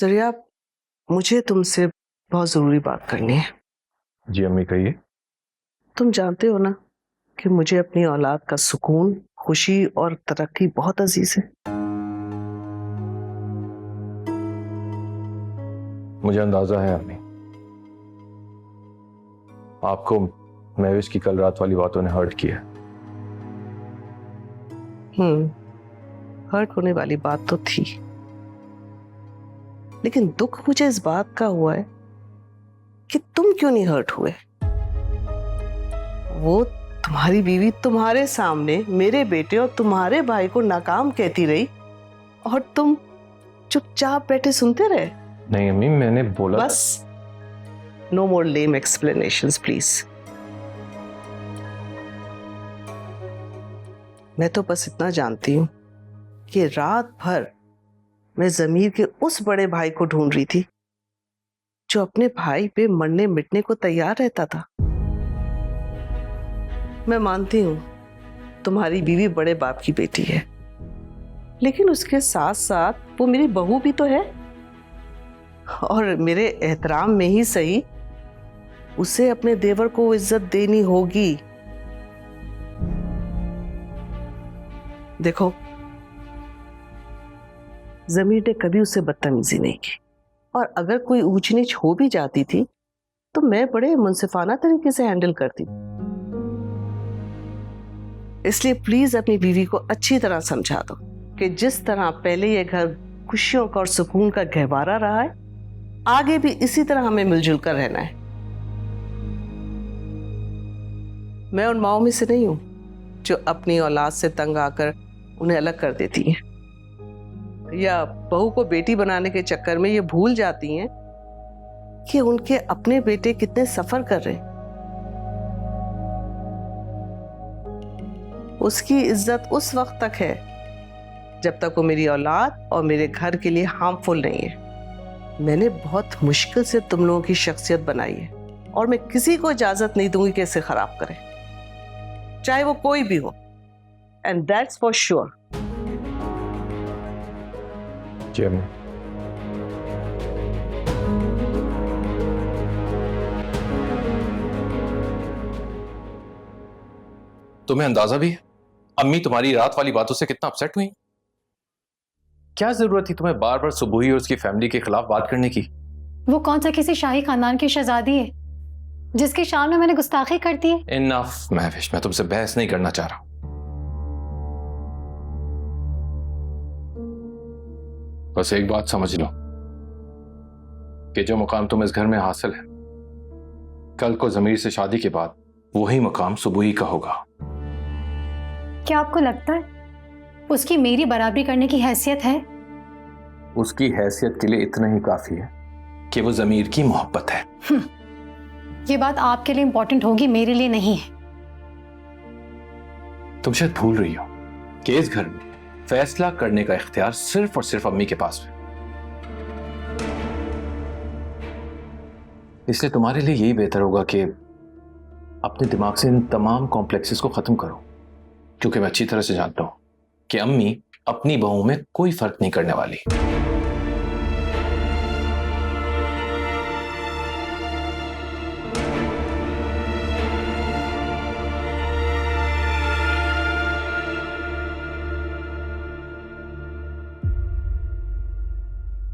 जरिया, मुझे तुमसे बहुत जरूरी बात करनी है। जी अम्मी कहिए। तुम जानते हो ना कि मुझे अपनी औलाद का सुकून, खुशी और तरक्की बहुत अजीज है। मुझे अंदाजा है अम्मी, आपको महविश की कल रात वाली बातों ने हर्ट किया। हर्ट होने वाली बात तो थी, लेकिन दुख मुझे इस बात का हुआ है कि तुम क्यों नहीं हर्ट हुए। वो तुम्हारी बीवी तुम्हारे सामने मेरे बेटे और तुम्हारे भाई को नाकाम कहती रही और तुम चुपचाप बैठे सुनते रहे। नहीं अम्मी, मैंने बोला बस, no more lame explanations please. मैं तो बस इतना जानती हूं कि रात भर मैं जमीर के उस बड़े भाई को ढूंढ रही थी जो अपने भाई पे मरने मिटने को तैयार रहता था। मैं मानती हूं तुम्हारी बीवी बड़े बाप की बेटी है, लेकिन उसके साथ साथ वो मेरी बहू भी तो है, और मेरे एहतराम में ही सही उसे अपने देवर को इज्जत देनी होगी। देखो, जमीर ने कभी उससे बदतमीजी नहीं की, और अगर कोई ऊंच नीच हो भी जाती थी तो मैं बड़े मुंसिफाना तरीके से हैंडल करती। इसलिए प्लीज अपनी बीवी को अच्छी तरह समझा दो कि जिस तरह पहले ये घर खुशियों का और सुकून का गहवारा रहा है, आगे भी इसी तरह हमें मिलजुल कर रहना है। मैं उन माओं में से नहीं हूं जो अपनी औलाद से तंग आकर उन्हें अलग कर देती हैं, या बहू को बेटी बनाने के चक्कर में ये भूल जाती हैं कि उनके अपने बेटे कितने सफर कर रहे हैं। उसकी इज्जत उस वक्त तक है जब तक वो मेरी औलाद और मेरे घर के लिए हार्मफुल नहीं है। मैंने बहुत मुश्किल से तुम लोगों की शख्सियत बनाई है, और मैं किसी को इजाजत नहीं दूंगी कि इसे खराब करे, चाहे वो कोई भी हो, एंड दैट्स फॉर श्योर। जी अम्मी। तुम्हें अंदाजा भी है अम्मी तुम्हारी रात वाली बातों से कितना अपसेट हुई? क्या जरूरत थी तुम्हें बार बार सुबुही और उसकी फैमिली के खिलाफ बात करने की? वो कौन सा किसी शाही खानदान की शहजादी है जिसकी शान में मैंने गुस्ताखी कर दी है? इनफ महविश, मैं तुमसे बहस नहीं करना चाह रहा। बस एक बात समझ लो कि जो मुकाम तुम इस घर में हासिल है, कल को जमीर से शादी के बाद वही मुकाम सुबुही का होगा। क्या आपको लगता है उसकी मेरी बराबरी करने की हैसियत है? उसकी हैसियत के लिए इतना ही काफी है कि वो जमीर की मोहब्बत है। ये बात आपके लिए इंपॉर्टेंट होगी, मेरे लिए नहीं है। तुम शायद भूल रही हो कि इस घर में फैसला करने का इख्तियार सिर्फ और सिर्फ अम्मी के पास है। इसलिए तुम्हारे लिए यही बेहतर होगा कि अपने दिमाग से इन तमाम कॉम्प्लेक्सेस को खत्म करो, क्योंकि मैं अच्छी तरह से जानता हूं कि अम्मी अपनी बहू में कोई फर्क नहीं करने वाली।